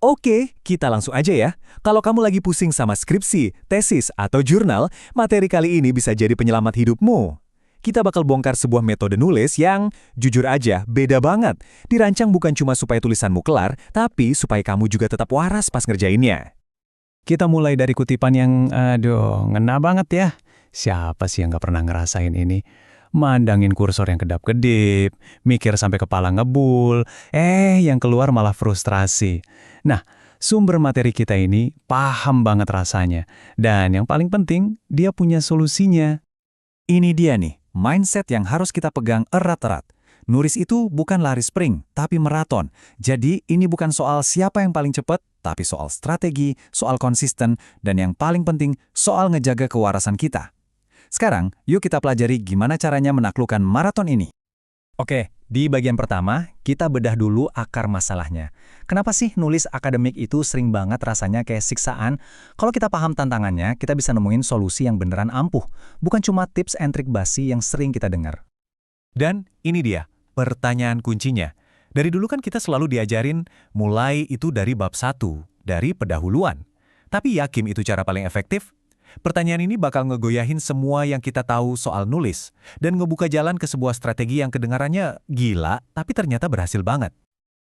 Oke, kita langsung aja ya. Kalau kamu lagi pusing sama skripsi, tesis, atau jurnal, materi kali ini bisa jadi penyelamat hidupmu. Kita bakal bongkar sebuah metode nulis yang, jujur aja, beda banget. Dirancang bukan cuma supaya tulisanmu kelar, tapi supaya kamu juga tetap waras pas ngerjainnya. Kita mulai dari kutipan yang, aduh, ngena banget ya. Siapa sih yang gak pernah ngerasain ini? Mandangin kursor yang kedap-kedip, mikir sampai kepala ngebul, yang keluar malah frustrasi. Nah, sumber materi kita ini paham banget rasanya. Dan yang paling penting, dia punya solusinya. Ini dia nih, mindset yang harus kita pegang erat-erat. Nulis itu bukan lari sprint, tapi maraton. Jadi ini bukan soal siapa yang paling cepat, tapi soal strategi, soal konsisten, dan yang paling penting, soal ngejaga kewarasan kita. Sekarang, yuk kita pelajari gimana caranya menaklukkan maraton ini. Oke, di bagian pertama, kita bedah dulu akar masalahnya. Kenapa sih nulis akademik itu sering banget rasanya kayak siksaan? Kalau kita paham tantangannya, kita bisa nemuin solusi yang beneran ampuh. Bukan cuma tips and trik basi yang sering kita dengar. Dan ini dia, pertanyaan kuncinya. Dari dulu kan kita selalu diajarin mulai itu dari bab 1, dari pendahuluan. Tapi yakin itu cara paling efektif? Pertanyaan ini bakal ngegoyahin semua yang kita tahu soal nulis dan ngebuka jalan ke sebuah strategi yang kedengarannya gila tapi ternyata berhasil banget.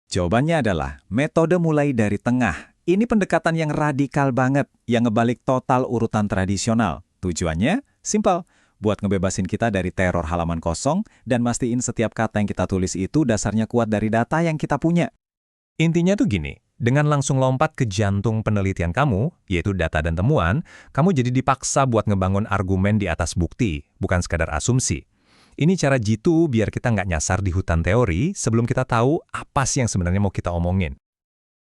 Jawabannya adalah metode mulai dari tengah. Ini pendekatan yang radikal banget, yang ngebalik total urutan tradisional. Tujuannya simpel, buat ngebebasin kita dari teror halaman kosong dan mastiin setiap kata yang kita tulis itu dasarnya kuat dari data yang kita punya. Intinya tuh gini, dengan langsung lompat ke jantung penelitian kamu, yaitu data dan temuan, kamu jadi dipaksa buat ngebangun argumen di atas bukti, bukan sekadar asumsi. Ini cara jitu biar kita nggak nyasar di hutan teori sebelum kita tahu apa sih yang sebenarnya mau kita omongin.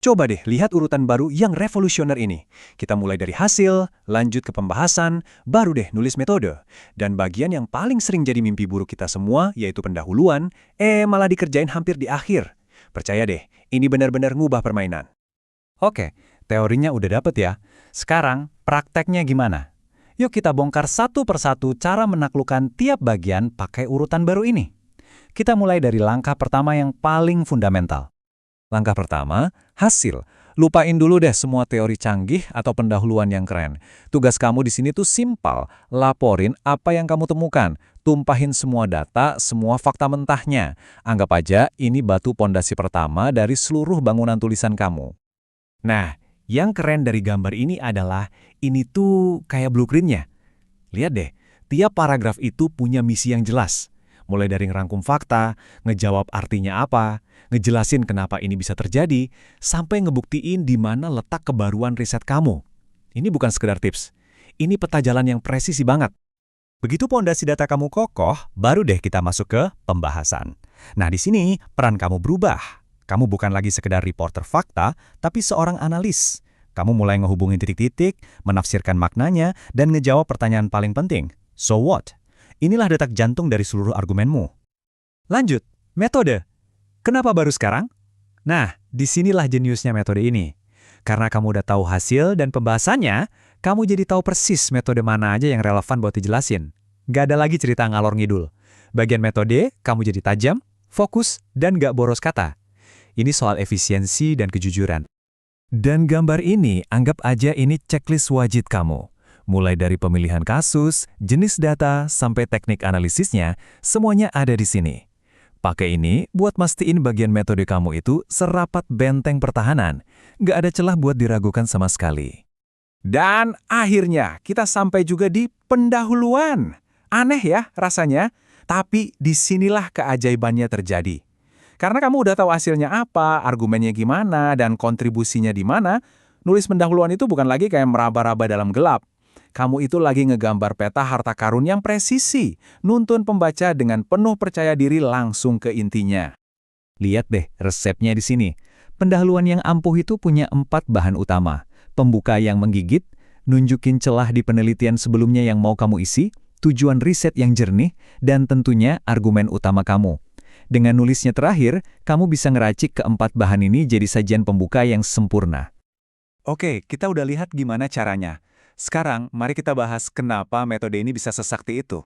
Coba deh lihat urutan baru yang revolusioner ini. Kita mulai dari hasil, lanjut ke pembahasan, baru deh nulis metode. Dan bagian yang paling sering jadi mimpi buruk kita semua, yaitu pendahuluan, malah dikerjain hampir di akhir. Percaya deh, ini benar-benar ngubah permainan. Oke, teorinya udah dapet ya. Sekarang, prakteknya gimana? Yuk kita bongkar satu persatu cara menaklukkan tiap bagian pakai urutan baru ini. Kita mulai dari langkah pertama yang paling fundamental. Langkah pertama, hasil. Lupain dulu deh semua teori canggih atau pendahuluan yang keren. Tugas kamu di sini tuh simpel, laporin apa yang kamu temukan. Tumpahin semua data, semua fakta mentahnya. Anggap aja ini batu pondasi pertama dari seluruh bangunan tulisan kamu. Nah, yang keren dari gambar ini adalah ini tuh kayak blueprint-nya. Lihat deh, tiap paragraf itu punya misi yang jelas. Mulai dari ngerangkum fakta, ngejawab artinya apa, ngejelasin kenapa ini bisa terjadi, sampai ngebuktiin di mana letak kebaruan riset kamu. Ini bukan sekedar tips. Ini peta jalan yang presisi banget. Begitu pondasi data kamu kokoh, baru deh kita masuk ke pembahasan. Nah, di sini peran kamu berubah. Kamu bukan lagi sekedar reporter fakta, tapi seorang analis. Kamu mulai ngehubungin titik-titik, menafsirkan maknanya, dan ngejawab pertanyaan paling penting. So what? Inilah detak jantung dari seluruh argumenmu. Lanjut, metode. Kenapa baru sekarang? Nah, disinilah jeniusnya metode ini. Karena kamu udah tahu hasil dan pembahasannya, kamu jadi tahu persis metode mana aja yang relevan buat dijelasin. Gak ada lagi cerita ngalor ngidul. Bagian metode, kamu jadi tajam, fokus, dan gak boros kata. Ini soal efisiensi dan kejujuran. Dan gambar ini, anggap aja ini checklist wajib kamu. Mulai dari pemilihan kasus, jenis data, sampai teknik analisisnya, semuanya ada di sini. Pakai ini buat mastiin bagian metode kamu itu serapat benteng pertahanan. Nggak ada celah buat diragukan sama sekali. Dan akhirnya kita sampai juga di pendahuluan. Aneh ya rasanya, tapi disinilah keajaibannya terjadi. Karena kamu udah tahu hasilnya apa, argumennya gimana, dan kontribusinya di mana, nulis pendahuluan itu bukan lagi kayak meraba-raba dalam gelap. Kamu itu lagi ngegambar peta harta karun yang presisi, nuntun pembaca dengan penuh percaya diri langsung ke intinya. Lihat deh resepnya di sini. Pendahuluan yang ampuh itu punya 4 bahan utama. Pembuka yang menggigit, nunjukin celah di penelitian sebelumnya yang mau kamu isi, tujuan riset yang jernih, dan tentunya argumen utama kamu. Dengan nulisnya terakhir, kamu bisa ngeracik ke-4 bahan ini jadi sajian pembuka yang sempurna. Oke, kita udah lihat gimana caranya. Sekarang, mari kita bahas kenapa metode ini bisa sesakti itu.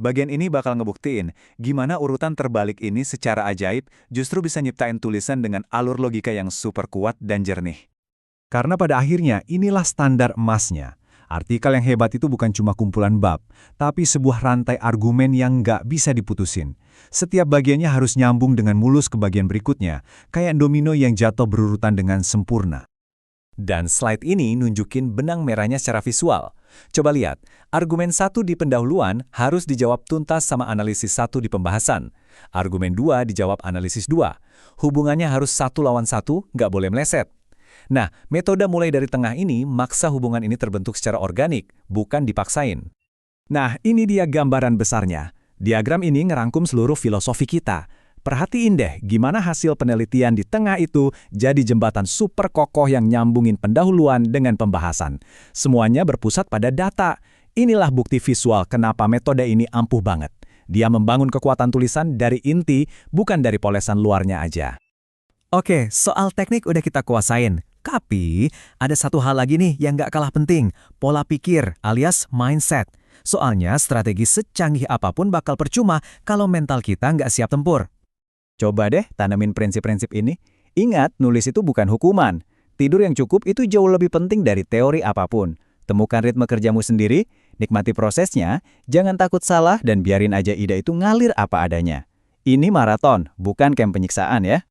Bagian ini bakal ngebuktiin gimana urutan terbalik ini secara ajaib justru bisa nyiptain tulisan dengan alur logika yang super kuat dan jernih. Karena pada akhirnya inilah standar emasnya. Artikel yang hebat itu bukan cuma kumpulan bab, tapi sebuah rantai argumen yang nggak bisa diputusin. Setiap bagiannya harus nyambung dengan mulus ke bagian berikutnya, kayak domino yang jatuh berurutan dengan sempurna. Dan slide ini nunjukin benang merahnya secara visual. Coba lihat, argumen 1 di pendahuluan harus dijawab tuntas sama analisis 1 di pembahasan. Argumen 2 dijawab analisis 2. Hubungannya harus 1 lawan 1, nggak boleh meleset. Nah, metode mulai dari tengah ini maksa hubungan ini terbentuk secara organik, bukan dipaksain. Nah, ini dia gambaran besarnya. Diagram ini ngerangkum seluruh filosofi kita. Perhatiin deh gimana hasil penelitian di tengah itu jadi jembatan super kokoh yang nyambungin pendahuluan dengan pembahasan. Semuanya berpusat pada data. Inilah bukti visual kenapa metode ini ampuh banget. Dia membangun kekuatan tulisan dari inti, bukan dari polesan luarnya aja. Oke, soal teknik udah kita kuasain. Tapi, ada satu hal lagi nih yang gak kalah penting, pola pikir alias mindset. Soalnya strategi secanggih apapun bakal percuma kalau mental kita nggak siap tempur. Coba deh tanamin prinsip-prinsip ini. Ingat, nulis itu bukan hukuman. Tidur yang cukup itu jauh lebih penting dari teori apapun. Temukan ritme kerjamu sendiri, nikmati prosesnya, jangan takut salah dan biarin aja ide itu ngalir apa adanya. Ini maraton, bukan camp penyiksaan ya.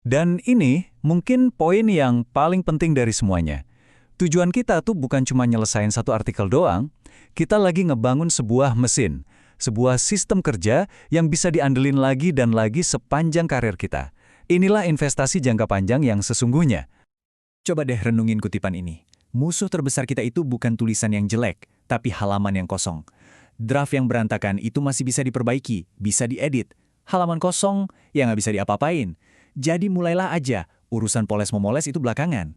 Dan ini mungkin poin yang paling penting dari semuanya. Tujuan kita tuh bukan cuma nyelesain satu artikel doang, kita lagi ngebangun sebuah mesin, sebuah sistem kerja yang bisa diandelin lagi dan lagi sepanjang karir kita. Inilah investasi jangka panjang yang sesungguhnya. Coba deh renungin kutipan ini. Musuh terbesar kita itu bukan tulisan yang jelek, tapi halaman yang kosong. Draft yang berantakan itu masih bisa diperbaiki, bisa diedit. Halaman kosong yang nggak bisa diapa-apain. Jadi mulailah aja, urusan poles-memoles itu belakangan.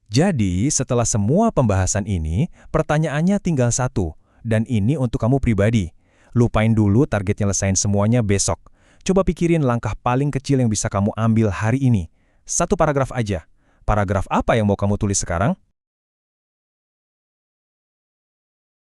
Jadi, setelah semua pembahasan ini, pertanyaannya tinggal satu, dan ini untuk kamu pribadi. Lupain dulu target nyelesain semuanya besok. Coba pikirin langkah paling kecil yang bisa kamu ambil hari ini. Satu paragraf aja. Paragraf apa yang mau kamu tulis sekarang?